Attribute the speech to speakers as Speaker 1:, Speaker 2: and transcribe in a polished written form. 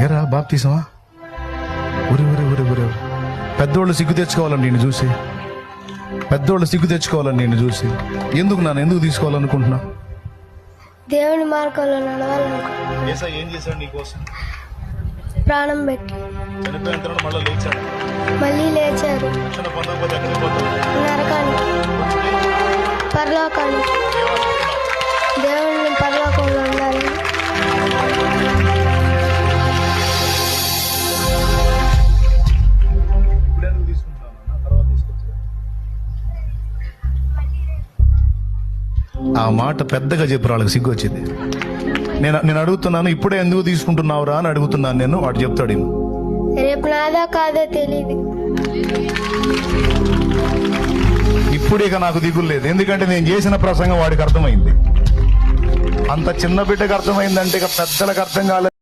Speaker 1: ఏరా బాప్తీసమా? ఊరి ఊరి ఊరి ఊరి పెద్దోళ్ళు సిగ్గు తెచ్చుకోవాలండి నేను చూసి, పెద్దోళ్ళు సిగ్గు తెచ్చుకోవాలని నేను చూసి. ఎందుకు తీసుకోవాలనుకుంటున్నా?
Speaker 2: దేవుని మార్గంలో నడవాలనుకుంటున్నా.
Speaker 1: ఏం చేశాడు నీకోసం?
Speaker 2: ప్రాణం పెట్టి
Speaker 1: చనిపోయిన తర్వాత మళ్ళీ లేచాడు,
Speaker 2: మళ్ళీ లేచారు.
Speaker 1: రక్షణ పొందకపోతే ఎక్కడికి పోతావు?
Speaker 2: నరకానికి, పరలోకానికి. దేవుని పరలోకంలో ఉండాలి.
Speaker 1: ఆ మాట పెద్దగా చెప్పు, వాళ్ళకి సిగ్గు వచ్చింది. నేను అడుగుతున్నాను, ఇప్పుడే ఎందుకు తీసుకుంటున్నావురా అని అడుగుతున్నాను నేను. వాడు చెప్తాడు,
Speaker 2: రేపు నాదో కాదో తెలియదు.
Speaker 1: ఇప్పుడు ఇక నాకు దిగులు లేదు, ఎందుకంటే నేను చేసిన ప్రసంగం వాడికి అర్థమైంది. అంత చిన్న బిడ్డకు అర్థమైందంటే ఇక పెద్దలకు అర్థం కాలేదు.